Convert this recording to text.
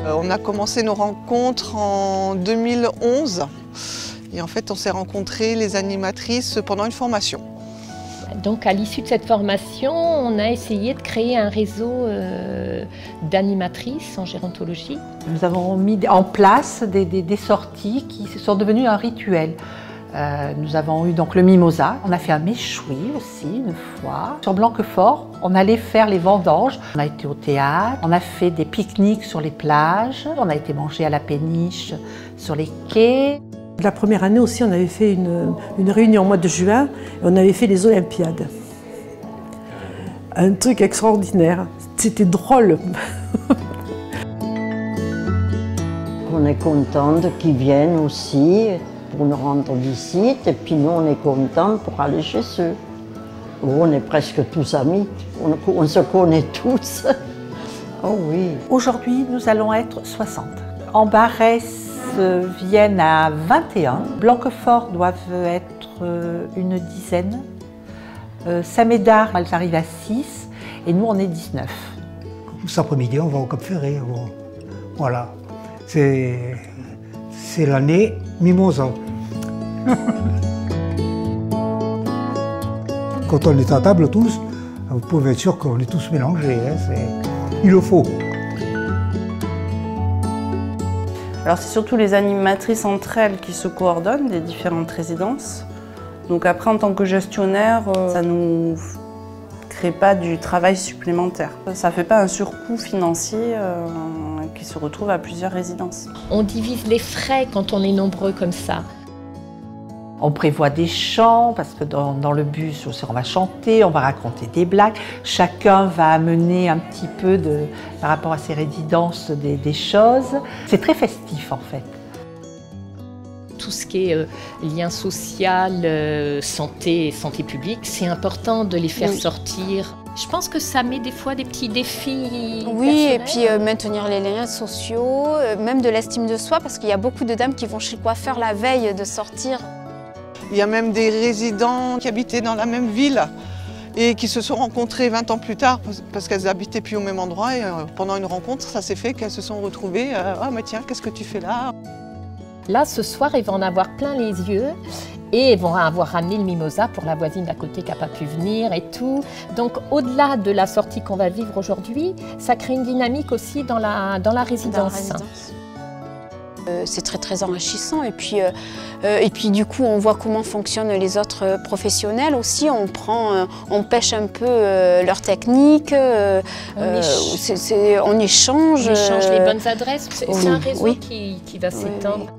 On a commencé nos rencontres en 2011 et en fait on s'est rencontrés les animatrices pendant une formation. Donc à l'issue de cette formation, on a essayé de créer un réseau d'animatrices en gérontologie. Nous avons mis en place des sorties qui sont devenues un rituel. Nous avons eu donc le mimosa, on a fait un méchoui aussi une fois. Sur Blanquefort, on allait faire les vendanges. On a été au théâtre, on a fait des pique-niques sur les plages, on a été manger à la péniche sur les quais. La première année aussi, on avait fait une réunion au mois de juin et on avait fait les Olympiades. Un truc extraordinaire, c'était drôle. On est contente qu'ils viennent aussi pour nous rendre visite et puis nous on est contents pour aller chez eux. On est presque tous amis, on se connaît tous. Oh oui. Aujourd'hui, nous allons être 60. En Barès viennent à 21. Blanquefort doivent être une dizaine. Saint-Médard, elles arrivent à 6 et nous on est 19. Cet après-midi, on va au Cap Ferré. Voilà. C'est l'année mimosa. Quand on est à table tous, vous pouvez être sûr qu'on est tous mélangés. Hein, il le faut. Alors c'est surtout les animatrices entre elles qui se coordonnent des différentes résidences. Donc après en tant que gestionnaire, ça ne nous crée pas du travail supplémentaire. Ça ne fait pas un surcoût financier qui se retrouve à plusieurs résidences. On divise les frais quand on est nombreux comme ça. On prévoit des chants parce que dans le bus on va chanter, on va raconter des blagues. Chacun va amener un petit peu par rapport à ses résidences des choses. C'est très festif en fait. Tout ce qui est lien social, santé publique, c'est important de les faire sortir. Je pense que ça met des fois des petits défis Oui, et personnels. puis maintenir les liens sociaux, même de l'estime de soi, parce qu'il y a beaucoup de dames qui vont chez le coiffeur la veille de sortir. Il y a même des résidents qui habitaient dans la même ville et qui se sont rencontrés 20 ans plus tard parce qu'elles n'habitaient plus au même endroit et pendant une rencontre, ça s'est fait qu'elles se sont retrouvées « Ah mais tiens, qu'est-ce que tu fais là ?» Là, ce soir, ils vont en avoir plein les yeux et ils vont avoir ramené le mimosa pour la voisine d'à côté qui n'a pas pu venir et tout. Donc, au-delà de la sortie qu'on va vivre aujourd'hui, ça crée une dynamique aussi dans la résidence. C'est très enrichissant et puis du coup on voit comment fonctionnent les autres professionnels aussi, on pêche un peu leur technique, on échange. On échange les bonnes adresses, c'est un réseau oui. qui va s'étendre.